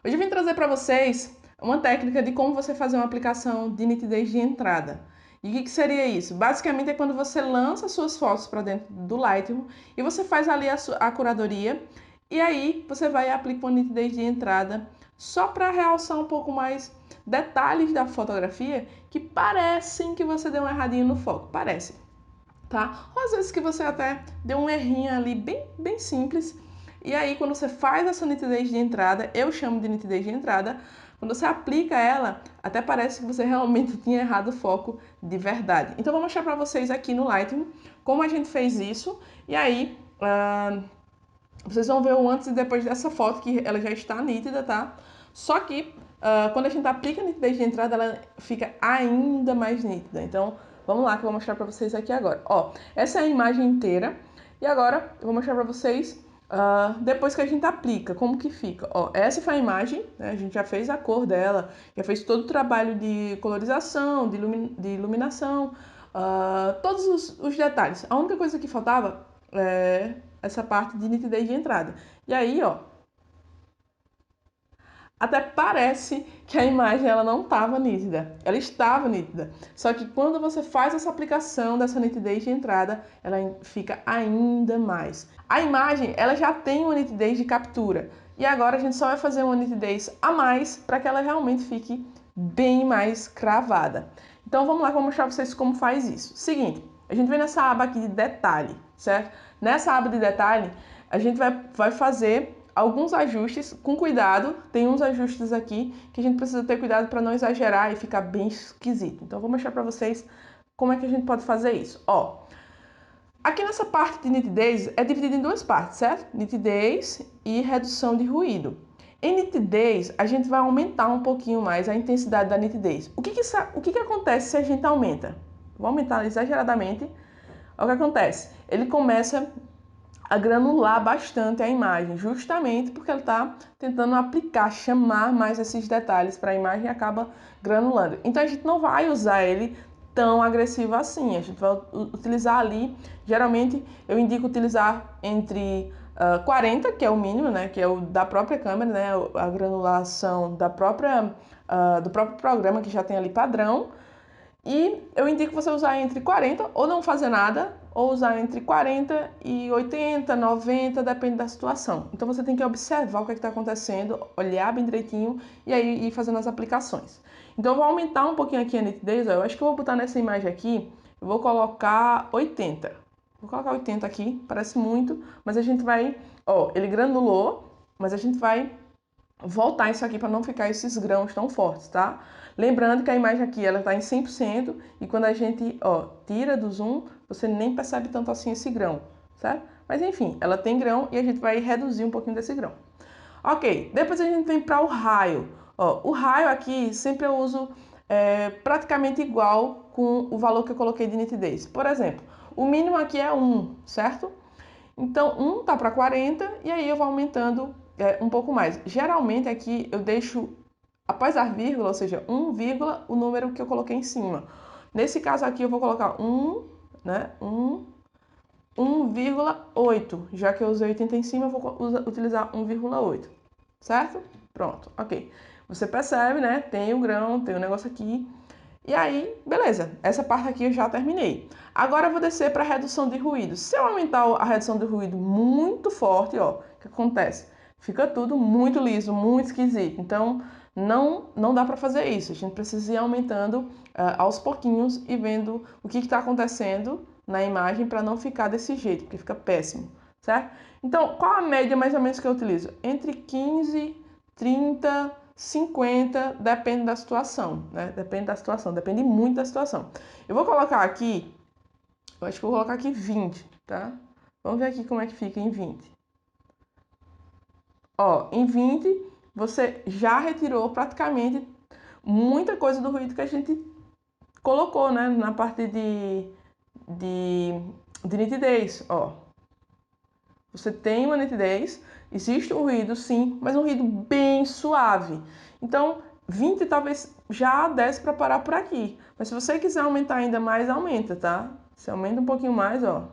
Hoje eu vim trazer para vocês uma técnica de como você fazer uma aplicação de nitidez de entrada. E o que seria isso? Basicamente é quando você lança suas fotos para dentro do Lightroom e você faz ali a curadoria e aí você vai e aplica uma nitidez de entrada só para realçar um pouco mais detalhes da fotografia que parecem que você deu um erradinho no foco, parece, tá? Ou às vezes que você até deu um errinho ali bem simples. E aí quando você faz essa nitidez de entrada, eu chamo de nitidez de entrada, quando você aplica ela, até parece que você realmente tinha errado o foco de verdade. Então eu vou mostrar para vocês aqui no Lightroom como a gente fez isso. E aí vocês vão ver o antes e depois dessa foto, que ela já está nítida, tá? Só que quando a gente aplica a nitidez de entrada, ela fica ainda mais nítida. Então, vamos lá que eu vou mostrar pra vocês aqui agora. Ó, essa é a imagem inteira. E agora, eu vou mostrar pra vocês depois que a gente aplica, como que fica. Ó, essa foi a imagem, né? A gente já fez a cor dela, já fez todo o trabalho de colorização, de iluminação, todos os detalhes. A única coisa que faltava é essa parte de nitidez de entrada. E aí, ó, até parece que a imagem ela não estava nítida. Ela estava nítida. Só que quando você faz essa aplicação dessa nitidez de entrada, ela fica ainda mais. A imagem ela já tem uma nitidez de captura. E agora a gente só vai fazer uma nitidez a mais para que ela realmente fique bem mais cravada. Então vamos lá, vou mostrar para vocês como faz isso. Seguinte, a gente vem nessa aba aqui de detalhe, certo? Nessa aba de detalhe, a gente vai fazer alguns ajustes com cuidado. Tem uns ajustes aqui que a gente precisa ter cuidado para não exagerar e ficar bem esquisito. Então, eu vou mostrar para vocês como é que a gente pode fazer isso. Ó, aqui nessa parte de nitidez é dividida em duas partes, certo? Nitidez e redução de ruído. Em nitidez, a gente vai aumentar um pouquinho mais a intensidade da nitidez. O que acontece se a gente aumenta? Vou aumentar exageradamente. O que acontece? Ele começa a granular bastante a imagem, justamente porque ele está tentando aplicar, chamar mais esses detalhes para a imagem e acaba granulando. Então a gente não vai usar ele tão agressivo assim, a gente vai utilizar ali, geralmente eu indico utilizar entre 40, que é o mínimo, né, que é o da própria câmera, né, a granulação do próprio programa que já tem ali padrão, e eu indico você usar entre 40 ou não fazer nada, ou usar entre 40 e 80, 90, depende da situação. Então você tem que observar o que está acontecendo, olhar bem direitinho e aí ir fazendo as aplicações. Então eu vou aumentar um pouquinho aqui a nitidez, ó. Eu acho que eu vou botar nessa imagem aqui, eu vou colocar 80. Vou colocar 80 aqui, parece muito, mas a gente vai, ó, ele granulou, mas a gente vai voltar isso aqui para não ficar esses grãos tão fortes, tá? Lembrando que a imagem aqui ela está em 100% e quando a gente tira do zoom, você nem percebe tanto assim esse grão, certo? Mas enfim, ela tem grão e a gente vai reduzir um pouquinho desse grão. Ok, depois a gente vem para o raio. Ó, o raio aqui sempre eu uso praticamente igual com o valor que eu coloquei de nitidez. Por exemplo, o mínimo aqui é 1, certo? Então, 1 tá para 40 e aí eu vou aumentando um pouco mais. Geralmente aqui eu deixo, após a vírgula, ou seja, 1, vírgula, o número que eu coloquei em cima. Nesse caso aqui eu vou colocar 1, né, 1,8. Já que eu usei 80 em cima, eu vou utilizar 1,8, certo? Pronto, ok. Você percebe, né, tem o grão, tem o negócio aqui. E aí, beleza, essa parte aqui eu já terminei. Agora eu vou descer para a redução de ruído. Se eu aumentar a redução de ruído muito forte, ó, o que acontece? Fica tudo muito liso, muito esquisito. Então, não dá para fazer isso. A gente precisa ir aumentando aos pouquinhos e vendo o que está acontecendo na imagem para não ficar desse jeito, porque fica péssimo, certo? Então, qual a média mais ou menos que eu utilizo? Entre 15, 30, 50, depende da situação, né? Depende da situação, depende muito da situação. Eu vou colocar aqui, eu acho que eu vou colocar aqui 20, tá? Vamos ver aqui como é que fica em 20. Ó, em 20, você já retirou praticamente muita coisa do ruído que a gente colocou, né? Na parte de, de nitidez, ó. Você tem uma nitidez, existe um ruído sim, mas um ruído bem suave. Então, 20 talvez já desse para parar por aqui. Mas se você quiser aumentar ainda mais, aumenta, tá? Você aumenta um pouquinho mais, ó.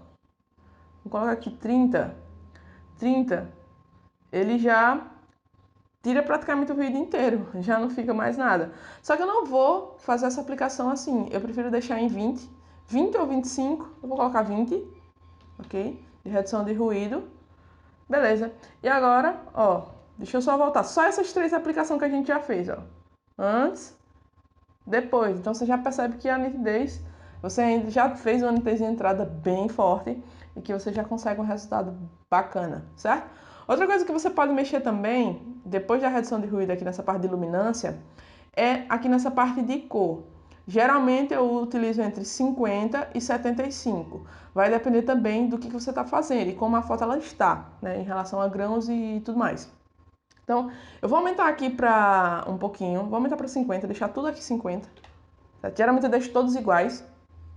Vou colocar aqui 30. 30. Ele já tira praticamente o ruído inteiro, já não fica mais nada. Só que eu não vou fazer essa aplicação assim, eu prefiro deixar em 20 ou 25, eu vou colocar 20, ok? De redução de ruído. Beleza. E agora, ó, deixa eu só voltar. Só essas 3 aplicações que a gente já fez, ó. Antes, depois. Então você já percebe que a nitidez, você ainda já fez uma nitidez de entrada bem forte e que você já consegue um resultado bacana, certo? Outra coisa que você pode mexer também, depois da redução de ruído aqui nessa parte de iluminância, é aqui nessa parte de cor. Geralmente eu utilizo entre 50 e 75. Vai depender também do que você está fazendo e como a foto ela está, né, em relação a grãos e tudo mais. Então, eu vou aumentar aqui para um pouquinho, vou aumentar para 50, deixar tudo aqui 50. Certo? Geralmente eu deixo todos iguais,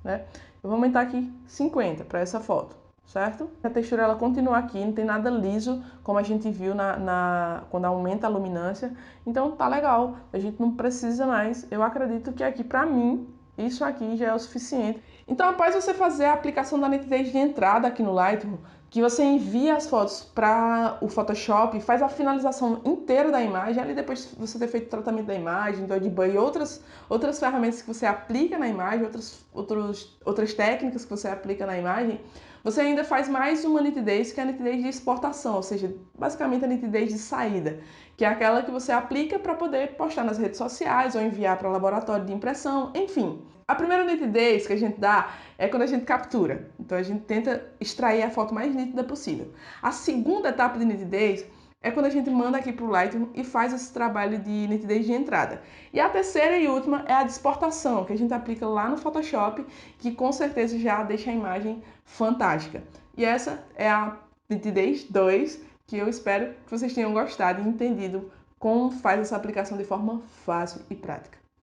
né? Eu vou aumentar aqui 50 para essa foto, certo? A textura ela continua aqui, não tem nada liso, como a gente viu quando aumenta a luminância. Então tá legal, a gente não precisa mais. Eu acredito que aqui, para mim, isso aqui já é o suficiente. Então, após você fazer a aplicação da nitidez de entrada aqui no Lightroom, que você envia as fotos para o Photoshop, faz a finalização inteira da imagem, ali depois de você ter feito o tratamento da imagem, do Debug e outras ferramentas que você aplica na imagem, outras técnicas que você aplica na imagem, você ainda faz mais uma nitidez, que é a nitidez de exportação, ou seja, basicamente a nitidez de saída, que é aquela que você aplica para poder postar nas redes sociais ou enviar para o laboratório de impressão, enfim. A primeira nitidez que a gente dá é quando a gente captura. Então a gente tenta extrair a foto mais nítida possível. A segunda etapa de nitidez é quando a gente manda aqui para o Lightroom e faz esse trabalho de nitidez de entrada. E a terceira e última é a de exportação, que a gente aplica lá no Photoshop, que com certeza já deixa a imagem fantástica. E essa é a nitidez 2, que eu espero que vocês tenham gostado e entendido como faz essa aplicação de forma fácil e prática.